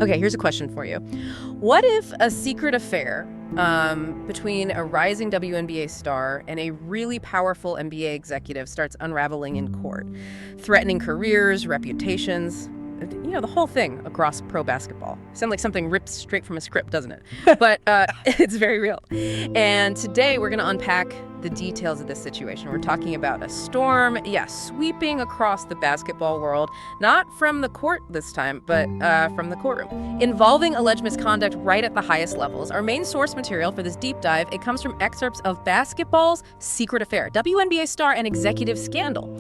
Okay, here's a question for you. What if a secret affair between a rising WNBA star and a really powerful NBA executive starts unraveling in court, threatening careers, reputations, the whole thing across pro basketball? Sounds like something ripped straight from a script, doesn't it? But it's very real. And today we're going to unpack the details of this situation. We're talking about a storm, sweeping across the basketball world, not from the court this time, but from the courtroom, involving alleged misconduct right at the highest levels. Our main source material for this deep dive, it comes from excerpts of Basketball's Secret Affair, WNBA star and executive scandal.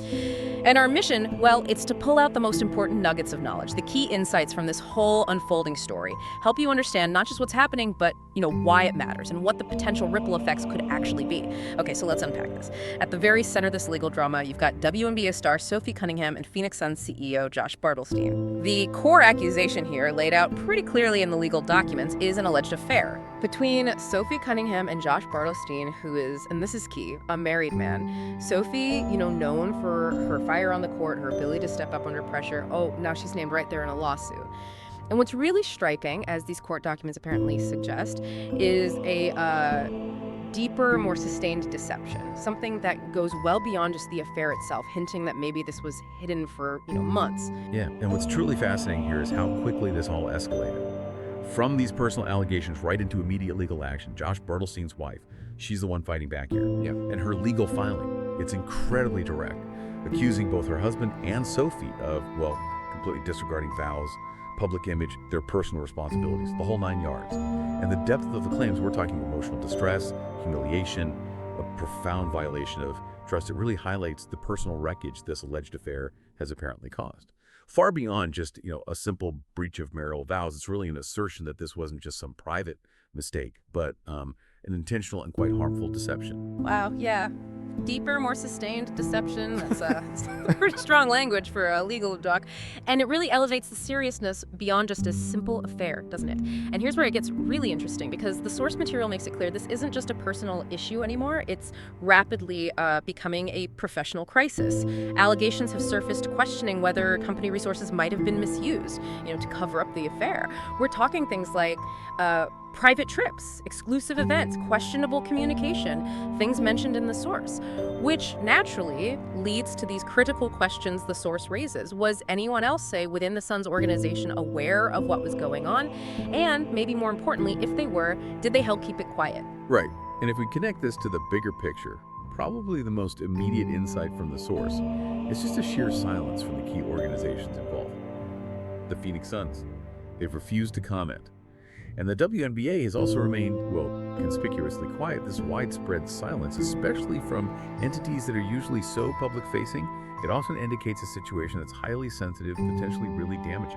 And our mission, well, it's to pull out the most important nuggets of knowledge, the key insights from this whole unfolding story, help you understand not just what's happening, but, why it matters and what the potential ripple effects could actually be. Okay, so let's unpack this. At the very center of this legal drama, you've got WNBA star Sophie Cunningham and Phoenix Suns CEO Josh Bartelstein. The core accusation here, laid out pretty clearly in the legal documents, is an alleged affair between Sophie Cunningham and Josh Bartelstein, who is, and this is key, a married man. Sophie, known for her fire on the court, her ability to step up under pressure. Oh, now she's named right there in a lawsuit. And what's really striking, as these court documents apparently suggest, is a deeper, more sustained deception, something that goes well beyond just the affair itself, hinting that maybe this was hidden for, months. Yeah, and what's truly fascinating here is how quickly this all escalated. From these personal allegations right into immediate legal action. Josh Bartelstein's wife, she's the one fighting back here. Yeah. And her legal filing, it's incredibly direct, accusing both her husband and Sophie of, completely disregarding vows, public image, their personal responsibilities, the whole 9 yards. And the depth of the claims, we're talking emotional distress, humiliation, a profound violation of trust. It really highlights the personal wreckage this alleged affair has apparently caused. Far beyond just, a simple breach of marital vows, it's really an assertion that this wasn't just some private mistake, but an intentional and quite harmful deception. Wow, yeah. Deeper, more sustained deception. That's pretty strong language for a legal doc. And it really elevates the seriousness beyond just a simple affair, doesn't it? And here's where it gets really interesting, because the source material makes it clear this isn't just a personal issue anymore. It's rapidly becoming a professional crisis. Allegations have surfaced questioning whether company resources might have been misused, to cover up the affair. We're talking things like private trips, exclusive events, questionable communication, things mentioned in the source, which naturally leads to these critical questions the source raises. Was anyone else, say, within the Suns organization aware of what was going on? And maybe more importantly, if they were, did they help keep it quiet? Right. And if we connect this to the bigger picture, probably the most immediate insight from the source is just a sheer silence from the key organizations involved. The Phoenix Suns. They've refused to comment. And the WNBA has also remained, conspicuously quiet. This widespread silence, especially from entities that are usually so public-facing, it often indicates a situation that's highly sensitive, potentially really damaging.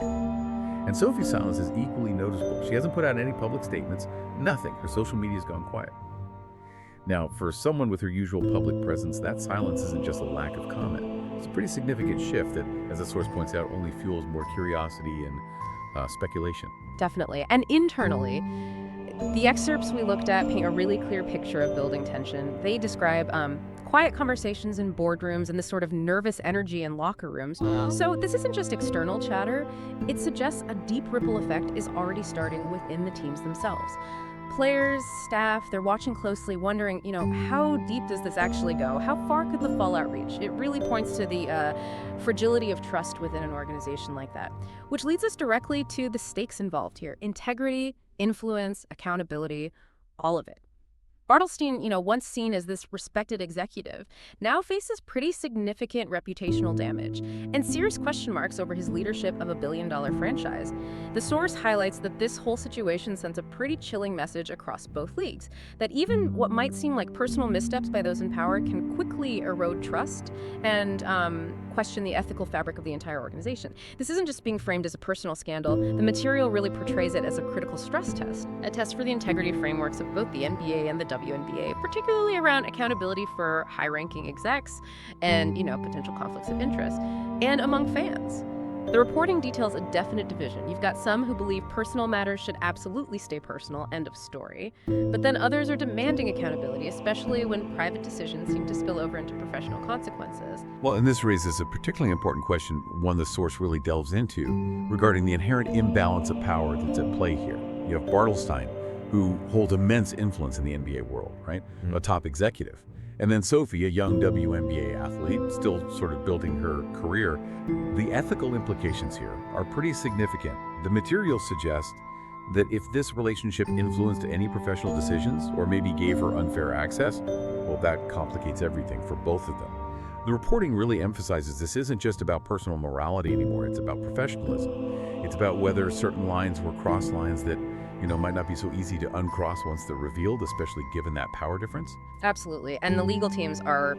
And Sophie's silence is equally noticeable. She hasn't put out any public statements, nothing. Her social media's gone quiet. Now, for someone with her usual public presence, that silence isn't just a lack of comment. It's a pretty significant shift that, as the source points out, only fuels more curiosity and speculation. Definitely. And internally, the excerpts we looked at paint a really clear picture of building tension. They describe quiet conversations in boardrooms and this sort of nervous energy in locker rooms. So this isn't just external chatter. It suggests a deep ripple effect is already starting within the teams themselves. Players, staff, they're watching closely, wondering, how deep does this actually go? How far could the fallout reach? It really points to the fragility of trust within an organization like that, which leads us directly to the stakes involved here. Integrity, influence, accountability, all of it. Bartelstein, once seen as this respected executive, now faces pretty significant reputational damage and serious question marks over his leadership of a billion-dollar franchise. The source highlights that this whole situation sends a pretty chilling message across both leagues, that even what might seem like personal missteps by those in power can quickly erode trust and question the ethical fabric of the entire organization. This isn't just being framed as a personal scandal. The material really portrays it as a critical stress test, a test for the integrity frameworks of both the NBA and the WNBA, particularly around accountability for high-ranking execs and, potential conflicts of interest, and among fans. The reporting details a definite division. You've got some who believe personal matters should absolutely stay personal, end of story. But then others are demanding accountability, especially when private decisions seem to spill over into professional consequences. Well, and this raises a particularly important question, one the source really delves into, regarding the inherent imbalance of power that's at play here. You have Bartelstein, who holds immense influence in the NBA world, right? A top executive. And then Sophie, a young WNBA athlete, still sort of building her career. The ethical implications here are pretty significant. The materials suggest that if this relationship influenced any professional decisions or maybe gave her unfair access, well, that complicates everything for both of them. The reporting really emphasizes this isn't just about personal morality anymore, it's about professionalism. It's about whether certain lines were cross lines that, might not be so easy to uncross once they're revealed, especially given that power difference. Absolutely. And the legal teams are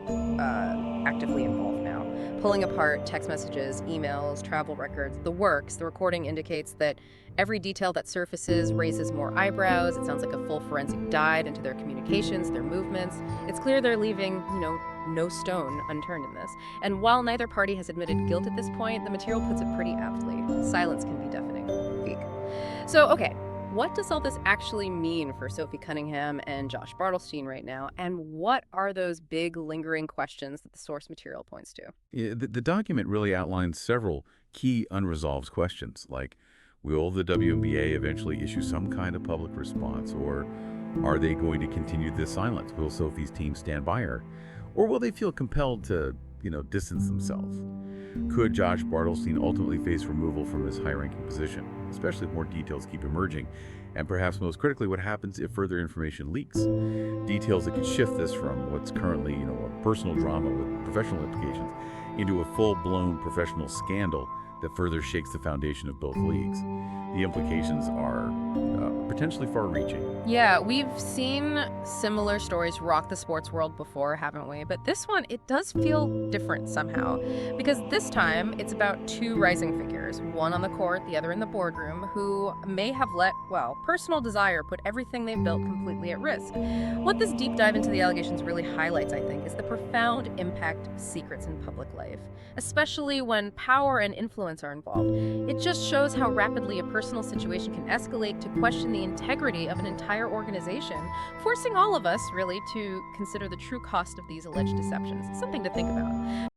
actively involved now, pulling apart text messages, emails, travel records, the works. The recording indicates that every detail that surfaces raises more eyebrows. It sounds like a full forensic dive into their communications, their movements. It's clear they're leaving, no stone unturned in this. And while neither party has admitted guilt at this point, the material puts it pretty aptly. Silence can be deafening. Weak. So, okay. What does all this actually mean for Sophie Cunningham and Josh Bartelstein right now? And what are those big lingering questions that the source material points to? Yeah, the document really outlines several key unresolved questions, like will the WNBA eventually issue some kind of public response, or are they going to continue this silence? Will Sophie's team stand by her, or will they feel compelled to, distance themselves? Could Josh Bartelstein ultimately face removal from his high-ranking position, especially if more details keep emerging? And perhaps most critically, what happens if further information leaks? Details that could shift this from what's currently, a personal drama with professional implications into a full-blown professional scandal that further shakes the foundation of both leagues. The implications are potentially far-reaching. Yeah, we've seen similar stories rock the sports world before, haven't we? But this one, it does feel different somehow. Because this time, it's about two rising figures, one on the court, the other in the boardroom, who may have let, personal desire put everything they've built completely at risk. What this deep dive into the allegations really highlights, I think, is the profound impact of secrets in public life, especially when power and influence are involved. It just shows how rapidly a personal situation can escalate to question the integrity of an entire organization, forcing all of us, really, to consider the true cost of these alleged deceptions. Something to think about.